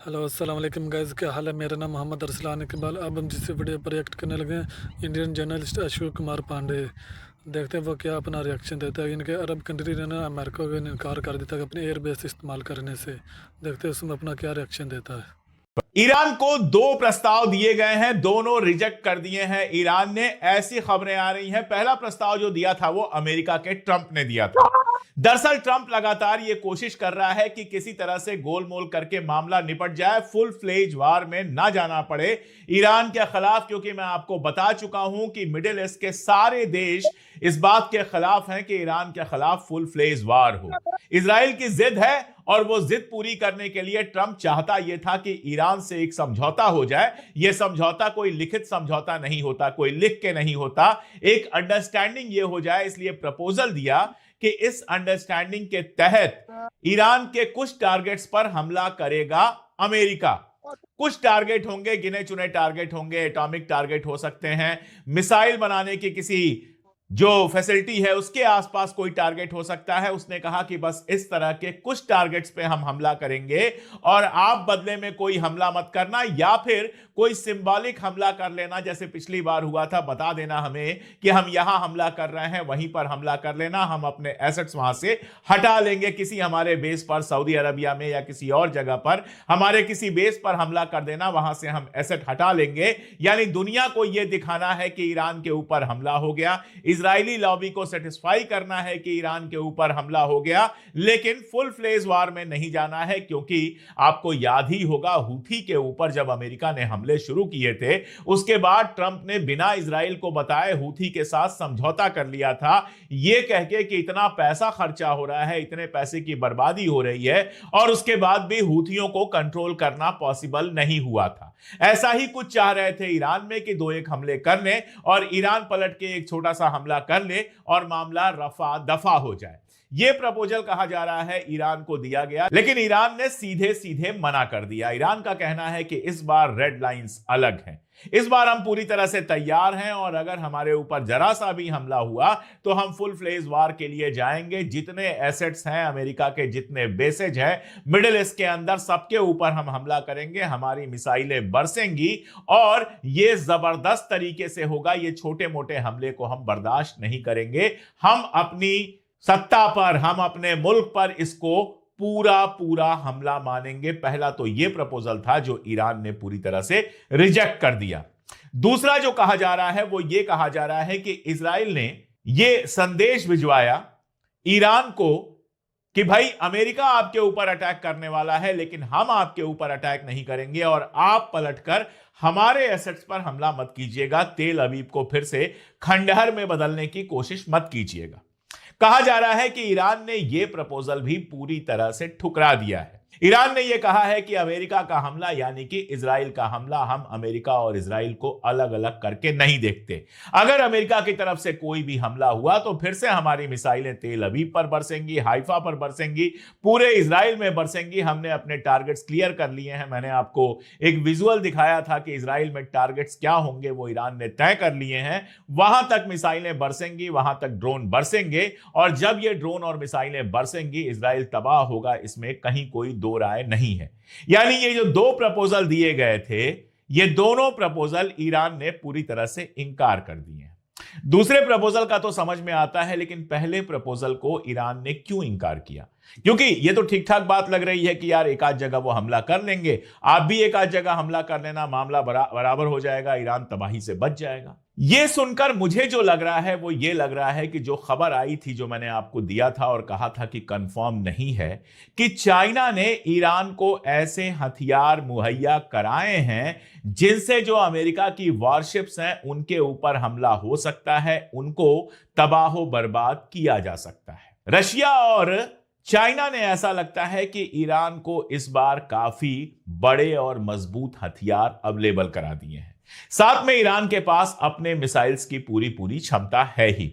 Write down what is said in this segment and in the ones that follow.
Hello अस्सलाम वालेकुम guys, क्या हाल है। मेरा नाम मोहम्मद अरसलान इकबाल। अब हम जिस वीडियो पर रिएक्ट करने लगे हैं, इंडियन जर्नलिस्ट अशोक कुमार पांडे। देखते हैं वो क्या अपना रिएक्शन देता है। इनके अरब कंट्री ने अमेरिका को इनकार कर दिया था अपने एयरबेस इस्तेमाल करने से। देखते हैं उसमें अपना क्या रिएक्शन देता है। ईरान को दो प्रस्ताव दिए गए हैं, दोनों रिजेक्ट कर दिए हैं ईरान ने। ऐसी खबरें आ रही हैं। पहला प्रस्ताव जो दिया था वो अमेरिका के ट्रंप ने दिया था। दरअसल ट्रंप लगातार ये कोशिश कर रहा है कि किसी तरह से गोलमोल करके मामला निपट जाए, फुल फ्लेज वार में ना जाना पड़े ईरान के खिलाफ, क्योंकि मैं आपको बता चुका हूं कि मिडिल ईस्ट के सारे देश इस बात के खिलाफ हैं कि ईरान के खिलाफ फुल फ्लेज वार हो। इजराइल की जिद है और वो जिद पूरी करने के लिए ट्रंप चाहता यह था कि ईरान से एक समझौता हो जाए। यह समझौता कोई लिखित समझौता नहीं होता, कोई लिख के नहीं होता, एक अंडरस्टैंडिंग यह हो जाए। इसलिए प्रपोजल दिया कि इस अंडरस्टैंडिंग के तहत ईरान के कुछ टारगेट्स पर हमला करेगा अमेरिका। कुछ टारगेट होंगे, गिने चुने टारगेट होंगे, एटॉमिक टारगेट हो सकते हैं, मिसाइल बनाने की किसी जो फैसिलिटी है उसके आसपास कोई टारगेट हो सकता है। उसने कहा कि बस इस तरह के कुछ टारगेट्स पे हम हमला करेंगे और आप बदले में कोई हमला मत करना, या फिर कोई सिंबॉलिक हमला कर लेना जैसे पिछली बार हुआ था। बता देना हमें कि हम यहां हमला कर रहे हैं, वहीं पर हमला कर लेना, हम अपने एसेट्स वहां से हटा लेंगे। किसी हमारे बेस पर सऊदी अरबिया में या किसी और जगह पर हमारे किसी बेस पर हमला कर देना, वहां से हम एसेट हटा लेंगे। यानी दुनिया को यह दिखाना है कि ईरान के ऊपर हमला हो गया, इजरायली लॉबी को सेटिस्फाई करना है कि ईरान के ऊपर हमला हो गया, लेकिन फुल फ्लेज वार में नहीं जाना है। क्योंकि आपको याद ही होगा, हूथी के ऊपर जब अमेरिका ने हमले शुरू किए थे, उसके बाद ट्रंप ने बिना इजराइल को बताए हूथी के साथ समझौता कर लिया था, यह कह के कि इतना पैसा खर्चा हो रहा है, इतने पैसे की बर्बादी हो रही है, और उसके बाद भी हूथियों को कंट्रोल करना पॉसिबल नहीं हुआ था। ऐसा ही कुछ चाह रहे थे ईरान में कि दो एक हमले कर लें और ईरान पलट के एक छोटा सा हमला कर ले और मामला रफा दफा हो जाए। यह प्रपोजल कहा जा रहा है ईरान को दिया गया, लेकिन ईरान ने सीधे सीधे मना कर दिया। ईरान का कहना है कि इस बार रेड लाइंस अलग हैं, इस बार हम पूरी तरह से तैयार हैं और अगर हमारे ऊपर जरा सा भी हमला हुआ तो हम फुल फ्लेज वार के लिए जाएंगे। जितने एसेट्स हैं अमेरिका के, जितने बेसेज हैं मिडिल ईस्ट के अंदर, सबके ऊपर हम हमला करेंगे, हमारी मिसाइलें बरसेंगी और यह जबरदस्त तरीके से होगा। ये छोटे मोटे हमले को हम बर्दाश्त नहीं करेंगे। हम अपनी सत्ता पर, हम अपने मुल्क पर इसको पूरा पूरा हमला मानेंगे। पहला तो यह प्रपोजल था जो ईरान ने पूरी तरह से रिजेक्ट कर दिया। दूसरा जो कहा जा रहा है वो यह कहा जा रहा है कि इजराइल ने यह संदेश भिजवाया ईरान को कि भाई अमेरिका आपके ऊपर अटैक करने वाला है, लेकिन हम आपके ऊपर अटैक नहीं करेंगे और आप पलटकर हमारे एसेट्स पर हमला मत कीजिएगा, तेल अवीव को फिर से खंडहर में बदलने की कोशिश मत कीजिएगा। कहा जा रहा है कि ईरान ने यह प्रपोजल भी पूरी तरह से ठुकरा दिया है। ईरान ने यह कहा है कि अमेरिका का हमला यानी कि इजराइल का हमला, हम अमेरिका और इजराइल को अलग अलग करके नहीं देखते। अगर अमेरिका की तरफ से कोई भी हमला हुआ तो फिर से हमारी मिसाइलें तेल अवीव पर बरसेंगी, हाइफा पर बरसेंगी, पूरे इजराइल में बरसेंगी। हमने अपने टारगेट्स क्लियर कर लिए हैं। मैंने आपको एक विजुअल दिखाया था कि इजराइल में टारगेट्स क्या होंगे, वो ईरान ने तय कर लिए हैं। वहां तक मिसाइलें बरसेंगी, वहां तक ड्रोन बरसेंगे और जब ये ड्रोन और मिसाइलें बरसेंगी इजराइल तबाह होगा, इसमें कहीं कोई दो राय नहीं है। यानी ये जो दो प्रपोजल दिए गए थे, ये दोनों प्रपोजल ईरान ने पूरी तरह से इंकार कर दिए हैं। दूसरे प्रपोजल का तो समझ में आता है, लेकिन पहले प्रपोजल को ईरान ने क्यों इंकार किया? क्योंकि ये तो ठीक ठाक बात लग रही है कि यार एक आध जगह वो हमला कर लेंगे, आप भी एक आध जगह हमला कर लेना, मामला बराबर हो जाएगा, ईरान तबाही से बच जाएगा। यह सुनकर मुझे जो लग रहा है वो ये लग रहा है कि जो खबर आई थी, जो मैंने आपको दिया था और कहा था कि कंफर्म नहीं है, कि चाइना ने ईरान को ऐसे हथियार मुहैया कराए हैं जिनसे जो अमेरिका की वॉरशिप्स हैं उनके ऊपर हमला हो सकता है, उनको तबाह बर्बाद किया जा सकता है। रशिया और चाइना ने ऐसा लगता है कि ईरान को इस बार काफी बड़े और मजबूत हथियार अवेलेबल करा दिए हैं। साथ में ईरान के पास अपने मिसाइल्स की पूरी पूरी क्षमता है ही।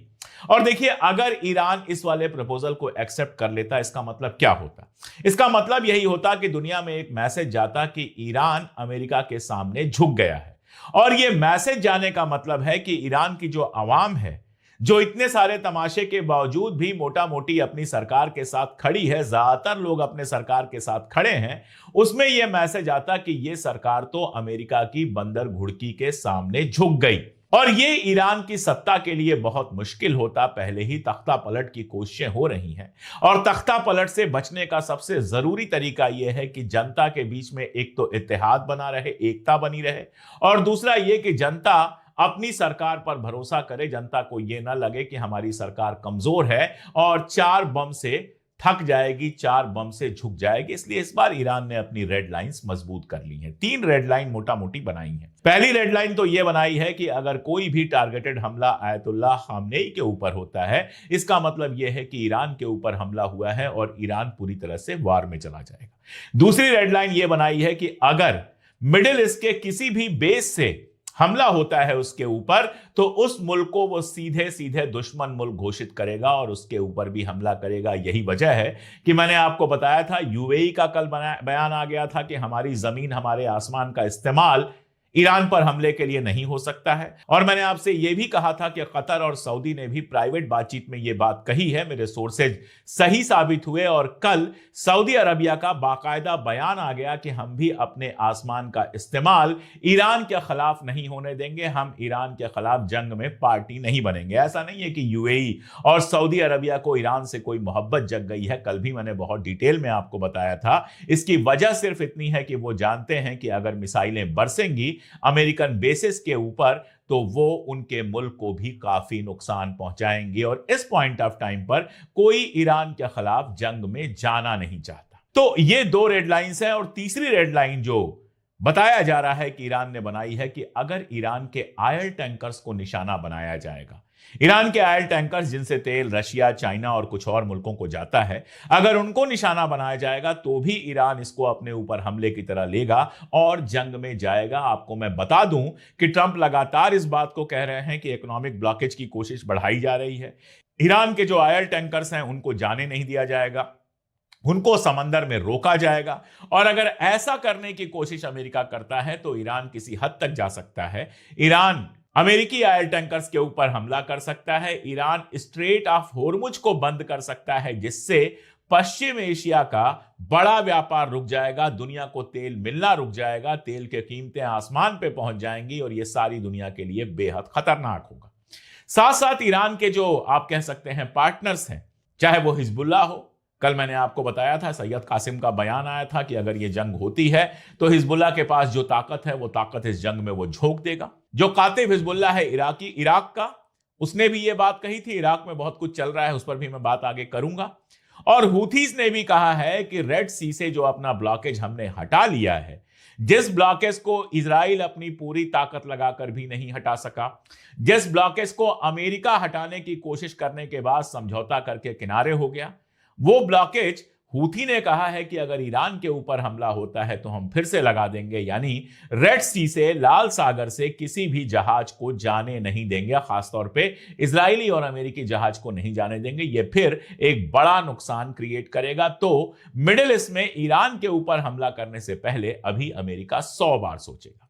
और देखिए, अगर ईरान इस वाले प्रपोजल को एक्सेप्ट कर लेता, इसका मतलब क्या होता? इसका मतलब यही होता कि दुनिया में एक मैसेज जाता कि ईरान अमेरिका के सामने झुक गया है। और यह मैसेज जाने का मतलब है कि ईरान की जो अवाम है, जो इतने सारे तमाशे के बावजूद भी मोटा मोटी अपनी सरकार के साथ खड़ी है, ज्यादातर लोग अपने सरकार के साथ खड़े हैं, उसमें यह मैसेज आता कि यह सरकार तो अमेरिका की बंदर घुड़की के सामने झुक गई और ये ईरान की सत्ता के लिए बहुत मुश्किल होता। पहले ही तख्ता पलट की कोशिशें हो रही हैं और तख्ता पलट से बचने का सबसे जरूरी तरीका यह है कि जनता के बीच में एक तो इत्तेहाद बना रहे, एकता बनी रहे, और दूसरा यह कि जनता अपनी सरकार पर भरोसा करे, जनता को यह ना लगे कि हमारी सरकार कमजोर है और 4 बम से थक जाएगी, 4 बम से झुक जाएगी। इसलिए इस बार ईरान ने अपनी रेड लाइंस मजबूत कर ली हैं। 3 रेड लाइन मोटा मोटी बनाई हैं। पहली रेड लाइन तो यह बनाई है कि अगर कोई भी टारगेटेड हमला आयतुल्लाह खामनेई के ऊपर होता है, इसका मतलब यह है कि ईरान के ऊपर हमला हुआ है और ईरान पूरी तरह से वार में चला जाएगा। दूसरी रेड लाइन यह बनाई है कि अगर मिडिल ईस्ट के किसी भी बेस से हमला होता है उसके ऊपर, तो उस मुल्क को वो सीधे सीधे दुश्मन मुल्क घोषित करेगा और उसके ऊपर भी हमला करेगा। यही वजह है कि मैंने आपको बताया था, यूएई का कल बयान आ गया था कि हमारी जमीन, हमारे आसमान का इस्तेमाल ईरान पर हमले के लिए नहीं हो सकता है। और मैंने आपसे यह भी कहा था कि कतर और सऊदी ने भी प्राइवेट बातचीत में यह बात कही है। मेरे सोर्सेज सही साबित हुए और कल सऊदी अरबिया का बाकायदा बयान आ गया कि हम भी अपने आसमान का इस्तेमाल ईरान के खिलाफ नहीं होने देंगे, हम ईरान के खिलाफ जंग में पार्टी नहीं बनेंगे। ऐसा नहीं है कि यूएई और सऊदी अरबिया को ईरान से कोई मोहब्बत जग गई है, कल भी मैंने बहुत डिटेल में आपको बताया था। इसकी वजह सिर्फ इतनी है कि वो जानते हैं कि अगर मिसाइलें बरसेंगी अमेरिकन बेसिस के ऊपर, तो वो उनके मुल्क को भी काफी नुकसान पहुंचाएंगे और इस पॉइंट ऑफ टाइम पर कोई ईरान के खिलाफ जंग में जाना नहीं चाहता। तो ये 2 रेड लाइंस हैं। और तीसरी रेड लाइन जो बताया जा रहा है कि ईरान ने बनाई है कि अगर ईरान के ऑयल टैंकर्स को निशाना बनाया जाएगा, ईरान के ऑयल टैंकर्स जिनसे तेल रशिया, चाइना और कुछ और मुल्कों को जाता है, अगर उनको निशाना बनाया जाएगा तो भी ईरान इसको अपने ऊपर हमले की तरह लेगा और जंग में जाएगा। आपको मैं बता दूं कि ट्रंप लगातार इस बात को कह रहे हैं कि इकोनॉमिक ब्लॉकेज की कोशिश बढ़ाई जा रही है। ईरान के जो ऑयल टैंकर्स हैं उनको जाने नहीं दिया जाएगा, उनको समंदर में रोका जाएगा। और अगर ऐसा करने की कोशिश अमेरिका करता है तो ईरान किसी हद तक जा सकता है। ईरान अमेरिकी ऑयल टैंकर्स के ऊपर हमला कर सकता है। ईरान स्ट्रेट ऑफ होर्मुज को बंद कर सकता है, जिससे पश्चिम एशिया का बड़ा व्यापार रुक जाएगा, दुनिया को तेल मिलना रुक जाएगा, तेल की कीमतें आसमान पे पहुंच जाएंगी और यह सारी दुनिया के लिए बेहद खतरनाक होगा। साथ साथ ईरान के जो आप कह सकते हैं पार्टनर्स हैं, चाहे वो हिजबुल्लाह हो, कल मैंने आपको बताया था, सैयद कासिम का बयान आया था कि अगर ये जंग होती है तो हिजबुल्लाह के पास जो ताकत है वो ताकत इस जंग में वो झोंक देगा। जो कातिब हिजबुल्लाह है इराक का, उसने भी ये बात कही थी। इराक में बहुत कुछ चल रहा है, उस पर भी मैं बात आगे करूंगा। और हूथीज ने भी कहा है कि रेड सी से जो अपना ब्लॉकेज हमने हटा लिया है, जिस ब्लॉकेज को इजराइल अपनी पूरी ताकत लगाकर भी नहीं हटा सका, जिस ब्लॉकेज को अमेरिका हटाने की कोशिश करने के बाद समझौता करके किनारे हो गया, वो ब्लॉकेज हूथी ने कहा है कि अगर ईरान के ऊपर हमला होता है तो हम फिर से लगा देंगे। यानी रेड सी से, लाल सागर से किसी भी जहाज को जाने नहीं देंगे, खासतौर पे इजरायली और अमेरिकी जहाज को नहीं जाने देंगे। ये फिर एक बड़ा नुकसान क्रिएट करेगा। तो मिडिल ईस्ट में ईरान के ऊपर हमला करने से पहले अभी अमेरिका 100 बार सोचेगा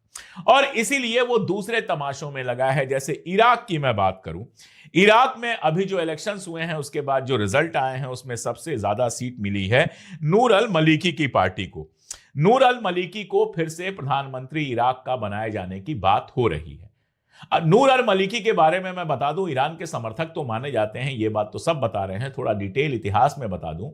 और इसीलिए वो दूसरे तमाशों में लगा है। जैसे इराक की मैं बात करूं, इराक में अभी जो इलेक्शंस हुए हैं उसके बाद जो रिजल्ट आए हैं उसमें सबसे ज्यादा सीट मिली है नूर अल मलिकी की पार्टी को। नूर अल मलिकी को फिर से प्रधानमंत्री इराक का बनाए जाने की बात हो रही है। नूर अल मलिकी के बारे में मैं बता दूं, ईरान के समर्थक तो माने जाते हैं, ये बात तो सब बता रहे हैं। थोड़ा डिटेल इतिहास में बता दूं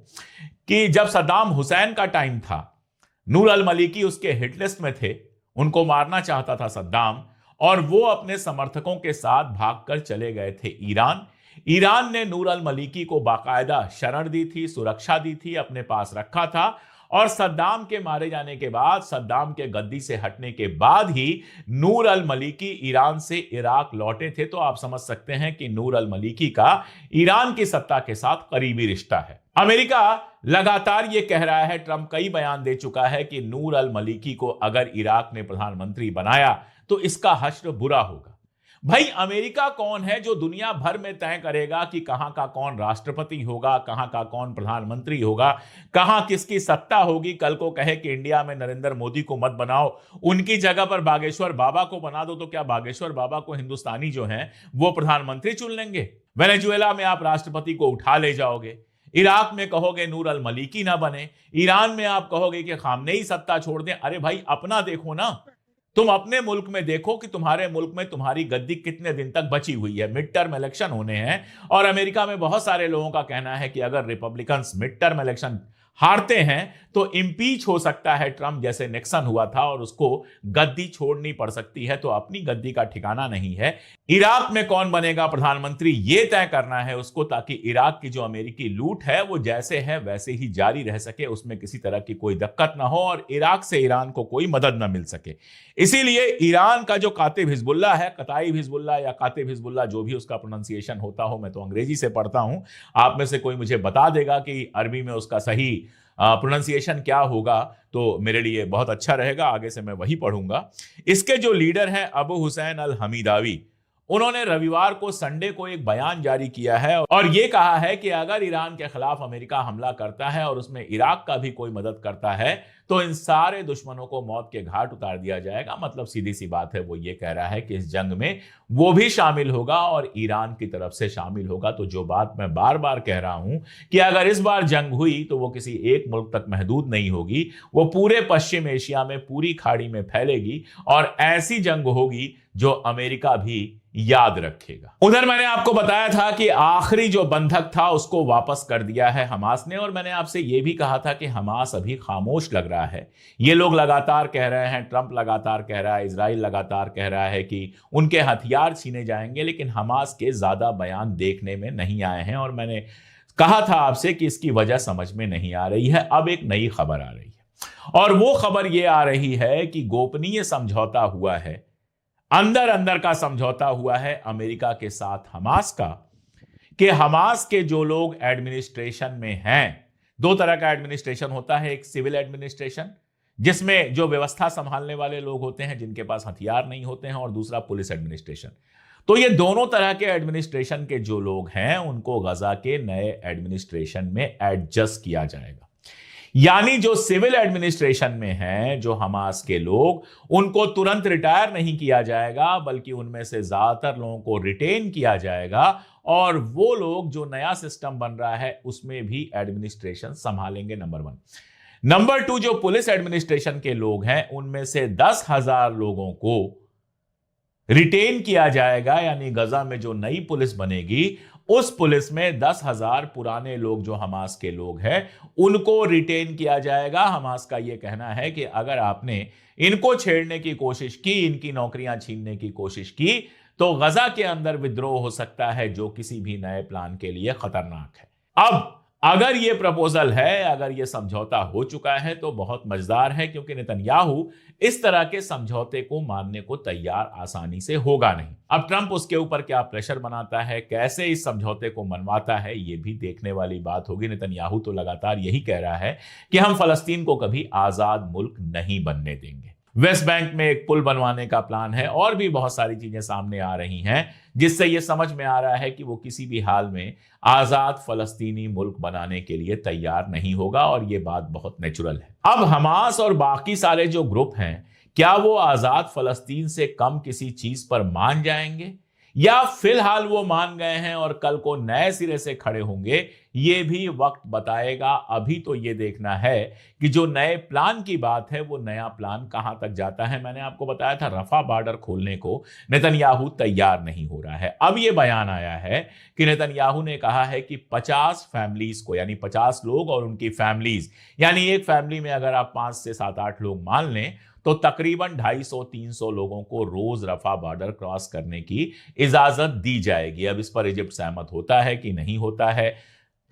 कि जब सद्दाम हुसैन का टाइम था, नूर अल मलिकी उसके हिट लिस्ट में थे, उनको मारना चाहता था सद्दाम, और वो अपने समर्थकों के साथ भागकर चले गए थे ईरान। ईरान ने नूर अल मलिकी को बाकायदा शरण दी थी, सुरक्षा दी थी, अपने पास रखा था। और सद्दाम के मारे जाने के बाद, सद्दाम के गद्दी से हटने के बाद ही नूर अल मलिकी ईरान से इराक लौटे थे। तो आप समझ सकते हैं कि नूर अल मलिकी का ईरान की सत्ता के साथ करीबी रिश्ता है। अमेरिका लगातार यह कह रहा है, ट्रंप कई बयान दे चुका है कि नूर अल मलिकी को अगर इराक ने प्रधानमंत्री बनाया तो इसका हश्र बुरा होगा। भाई अमेरिका कौन है जो दुनिया भर में तय करेगा कि कहां का कौन राष्ट्रपति होगा, कहां का कौन प्रधानमंत्री होगा, कहां किसकी सत्ता होगी। कल को कहे कि इंडिया में नरेंद्र मोदी को मत बनाओ, उनकी जगह पर बागेश्वर बाबा को बना दो, तो क्या बागेश्वर बाबा को हिंदुस्तानी जो हैं वो प्रधानमंत्री चुन लेंगे? वेनेजुएला में आप राष्ट्रपति को उठा ले जाओगे, इराक में कहोगे नूर अल मलिकी ना बने, ईरान में आप कहोगे कि खामनेई सत्ता छोड़ दें। अरे भाई अपना देखो ना, तुम अपने मुल्क में देखो कि तुम्हारे मुल्क में तुम्हारी गद्दी कितने दिन तक बची हुई है। मिड टर्म इलेक्शन होने हैं और अमेरिका में बहुत सारे लोगों का कहना है कि अगर रिपब्लिकन्स मिड टर्म इलेक्शन हारते हैं तो इंपीच हो सकता है ट्रंप, जैसे निक्सन हुआ था, और उसको गद्दी छोड़नी पड़ सकती है। तो अपनी गद्दी का ठिकाना नहीं है। इराक में कौन बनेगा प्रधानमंत्री ये तय करना है उसको, ताकि इराक की जो अमेरिकी लूट है वो जैसे है वैसे ही जारी रह सके, उसमें किसी तरह की कोई दिक्कत ना हो और इराक से ईरान को कोई मदद ना मिल सके। इसीलिए ईरान का जो कातिब हिजबुल्लाह है, कताइब हिजबुल्लाह या कातिब हिजबुल्लाह, जो भी उसका प्रोनाउंसिएशन होता हो, मैं तो अंग्रेजी से पढ़ता हूं, आप में से कोई मुझे बता देगा कि अरबी में उसका सही प्रोनाउंसिएशन क्या होगा तो मेरे लिए बहुत अच्छा रहेगा, आगे से मैं वही पढ़ूंगा। इसके जो लीडर हैं अबू हुसैन अल हमीदावी, उन्होंने रविवार को संडे को एक बयान जारी किया है और यह कहा है कि अगर ईरान के खिलाफ अमेरिका हमला करता है और उसमें इराक का भी कोई मदद करता है तो इन सारे दुश्मनों को मौत के घाट उतार दिया जाएगा। मतलब सीधी सी बात है, वो ये कह रहा है कि इस जंग में वो भी शामिल होगा और ईरान की तरफ से शामिल होगा। तो जो बात मैं बार बार कह रहा हूं कि अगर इस बार जंग हुई तो वो किसी एक मुल्क तक महदूद नहीं होगी, वो पूरे पश्चिम एशिया में पूरी खाड़ी में फैलेगी और ऐसी जंग होगी जो अमेरिका भी याद रखेगा। उधर मैंने आपको बताया था कि आखिरी जो बंधक था उसको वापस कर दिया है हमास ने, और मैंने आपसे यह भी कहा था कि हमास अभी खामोश लग रहा है। ये लोग लगातार कह रहे हैं, ट्रंप लगातार कह रहा है, इजराइल लगातार कह रहा है कि उनके हथियार छीने जाएंगे, लेकिन हमास के ज्यादा बयान देखने में नहीं आए हैं। और मैंने कहा था आपसे कि इसकी वजह समझ में नहीं आ रही है। अब एक नई खबर आ रही है और वो खबर ये आ रही है कि गोपनीय समझौता हुआ है, अंदर अंदर का समझौता हुआ है अमेरिका के साथ हमास का, कि हमास के जो लोग एडमिनिस्ट्रेशन में हैं, दो तरह का एडमिनिस्ट्रेशन होता है, एक सिविल एडमिनिस्ट्रेशन जिसमें जो व्यवस्था संभालने वाले लोग होते हैं जिनके पास हथियार नहीं होते हैं, और दूसरा पुलिस एडमिनिस्ट्रेशन। तो ये दोनों तरह के एडमिनिस्ट्रेशन के जो लोग हैं उनको गजा के नए एडमिनिस्ट्रेशन में एडजस्ट किया जाएगा। यानी जो सिविल एडमिनिस्ट्रेशन में हैं, जो हमास के लोग, उनको तुरंत रिटायर नहीं किया जाएगा, बल्कि उनमें से ज्यादातर लोगों को रिटेन किया जाएगा और वो लोग जो नया सिस्टम बन रहा है उसमें भी एडमिनिस्ट्रेशन संभालेंगे। नंबर 1। नंबर 2, जो पुलिस एडमिनिस्ट्रेशन के लोग हैं उनमें से 10,000 लोगों को रिटेन किया जाएगा। यानी गजा में जो नई पुलिस बनेगी उस पुलिस में 10,000 पुराने लोग जो हमास के लोग हैं उनको रिटेन किया जाएगा। हमास का यह कहना है कि अगर आपने इनको छेड़ने की कोशिश की, इनकी नौकरियां छीनने की कोशिश की, तो गजा के अंदर विद्रोह हो सकता है, जो किसी भी नए प्लान के लिए खतरनाक है। अब अगर यह प्रपोजल है, अगर यह समझौता हो चुका है तो बहुत मजेदार है, क्योंकि नेतन्याहू इस तरह के समझौते को मानने को तैयार आसानी से होगा नहीं। अब ट्रंप उसके ऊपर क्या प्रेशर बनाता है, कैसे इस समझौते को मनवाता है, यह भी देखने वाली बात होगी। नेतन्याहू तो लगातार यही कह रहा है कि हम फलस्तीन को कभी आजाद मुल्क नहीं बनने देंगे। वेस्ट बैंक में एक पुल बनवाने का प्लान है और भी बहुत सारी चीजें सामने आ रही हैं, जिससे यह समझ में आ रहा है कि वो किसी भी हाल में आजाद फलस्तीनी मुल्क बनाने के लिए तैयार नहीं होगा, और यह बात बहुत नेचुरल है। अब हमास और बाकी सारे जो ग्रुप हैं, क्या वो आजाद फलस्तीन से कम किसी चीज पर मान जाएंगे, या फिलहाल वो मान गए हैं और कल को नए सिरे से खड़े होंगे, ये भी वक्त बताएगा। अभी तो ये देखना है कि जो नए प्लान की बात है वो नया प्लान कहां तक जाता है। मैंने आपको बताया था रफा बॉर्डर खोलने को नेतन्याहू तैयार नहीं हो रहा है। अब ये बयान आया है कि नेतन्याहू ने कहा है कि 50 फैमिलीज को, यानी 50 लोग और उनकी फैमिलीज, यानी एक फैमिली में अगर आप 5 से 7-8 लोग मान लें तो तकरीबन 250-300 लोगों को रोज रफा बॉर्डर क्रॉस करने की इजाजत दी जाएगी। अब इस पर इजिप्ट सहमत होता है कि नहीं होता है,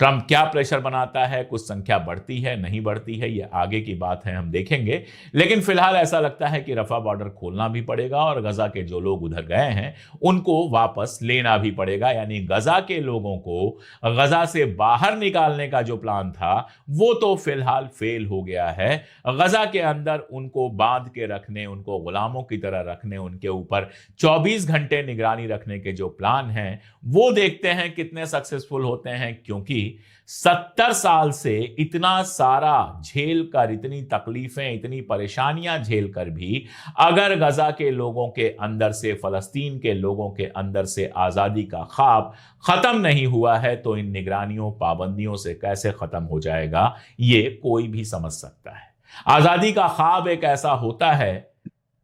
ट्रंप क्या प्रेशर बनाता है, कुछ संख्या बढ़ती है नहीं बढ़ती है, ये आगे की बात है, हम देखेंगे। लेकिन फिलहाल ऐसा लगता है कि रफा बॉर्डर खोलना भी पड़ेगा और गजा के जो लोग उधर गए हैं उनको वापस लेना भी पड़ेगा। यानी गजा के लोगों को गजा से बाहर निकालने का जो प्लान था वो तो फिलहाल फेल हो गया है। गजा के अंदर उनको बांध के रखने, उनको गुलामों की तरह रखने, उनके ऊपर 24 घंटे निगरानी रखने के जो प्लान हैं वो देखते हैं कितने सक्सेसफुल होते हैं, क्योंकि 70 साल से इतना सारा झेल कर, इतनी तकलीफें, इतनी परेशानियां झेल कर भी अगर गजा के लोगों के अंदर से, फलस्तीन के लोगों के अंदर से आजादी का ख्वाब खत्म नहीं हुआ है तो इन निगरानियों, पाबंदियों से कैसे खत्म हो जाएगा ये कोई भी समझ सकता है। आजादी का ख्वाब एक ऐसा होता है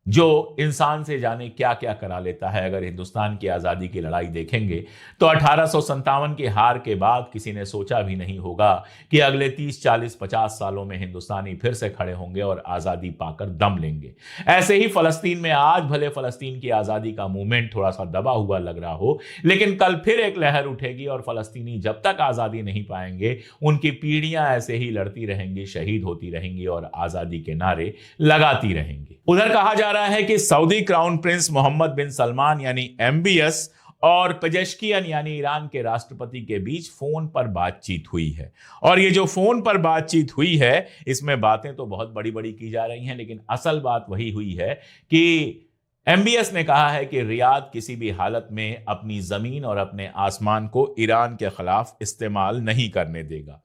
जो इंसान से जाने क्या क्या करा लेता है। अगर हिंदुस्तान की आज़ादी की लड़ाई देखेंगे तो 1857 की हार के बाद किसी ने सोचा भी नहीं होगा कि अगले 30, 40, 50 सालों में हिंदुस्तानी फिर से खड़े होंगे और आज़ादी पाकर दम लेंगे। ऐसे ही फलस्तीन में आज भले फलस्तीन की आज़ादी का मूवमेंट थोड़ा सा दबा हुआ लग रहा हो, लेकिन कल फिर एक लहर उठेगी और फलस्तीनी जब तक आज़ादी नहीं पाएंगे उनकी पीढ़ियां ऐसे ही लड़ती रहेंगी, शहीद होती रहेंगी और आज़ादी के नारे लगाती रहेंगी। उधर कहा जा रहा है कि सऊदी क्राउन प्रिंस मोहम्मद बिन सलमान यानी MBS और पेजेश्कियन यानी ईरान के राष्ट्रपति के बीच फोन पर बातचीत हुई है। और ये जो फोन पर बातचीत हुई है इसमें बातें तो बहुत बड़ी बड़ी की जा रही हैं, लेकिन असल बात वही हुई है कि MBS ने कहा है कि रियाद किसी भी हालत में अपनी जमीन और अपने आसमान को ईरान के खिलाफ इस्तेमाल नहीं करने देगा।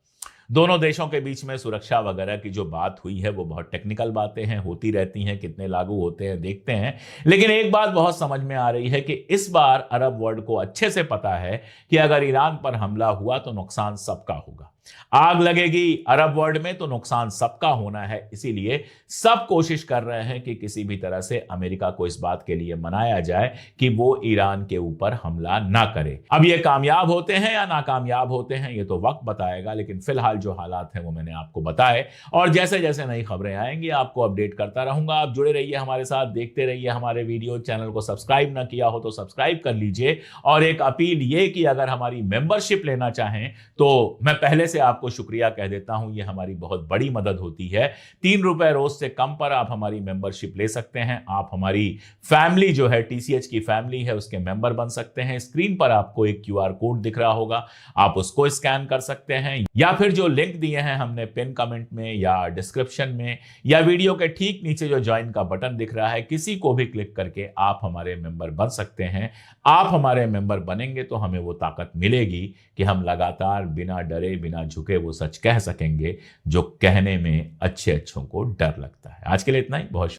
दोनों देशों के बीच में सुरक्षा वगैरह की जो बात हुई है वो बहुत टेक्निकल बातें हैं, होती रहती हैं, कितने लागू होते हैं देखते हैं। लेकिन एक बात बहुत समझ में आ रही है कि इस बार अरब वर्ल्ड को अच्छे से पता है कि अगर ईरान पर हमला हुआ तो नुकसान सबका होगा। आग लगेगी अरब वर्ल्ड में तो नुकसान सबका होना है। इसीलिए सब कोशिश कर रहे हैं कि किसी भी तरह से अमेरिका को इस बात के लिए मनाया जाए कि वो ईरान के ऊपर हमला ना करे। अब ये कामयाब होते हैं या नाकामयाब होते हैं ये तो वक्त बताएगा, लेकिन फिलहाल जो हालात हैं वो मैंने आपको बताए और जैसे जैसे नई खबरें आएंगी आपको अपडेट करता रहूंगा। आप जुड़े रहिए हमारे साथ, देखते रहिए हमारे वीडियो। चैनल को सब्सक्राइब ना किया हो तो सब्सक्राइब कर लीजिए। और एक अपील ये कि अगर हमारी मेंबरशिप लेना चाहें तो मैं पहले से आपको शुक्रिया कह देता हूं, ये हमारी बहुत बड़ी मदद होती है। 3 रुपए रोज से कम पर आप हमारी मेंबरशिप ले सकते हैं। आप हमारी फैमिली जो है, TCH की फैमिली है, उसके मेंबर बन सकते हैं। स्क्रीन पर आपको एक QR कोड दिख रहा होगा, आप उसको स्कैन कर सकते हैं या फिर जो लिंक दिए हैं हमने पिन कमेंट में या डिस्क्रिप्शन में या वीडियो के ठीक नीचे जो ज्वाइन का बटन दिख रहा है, किसी को भी क्लिक करके आप हमारे मेंबर बन सकते हैं। आप हमारे मेंबर बनेंगे तो हमें वो ताकत मिलेगी कि हम लगातार बिना डरे, बिना झुके वो सच कह सकेंगे जो कहने में अच्छे अच्छों को डर लगता है। आज के लिए इतना ही। बहुत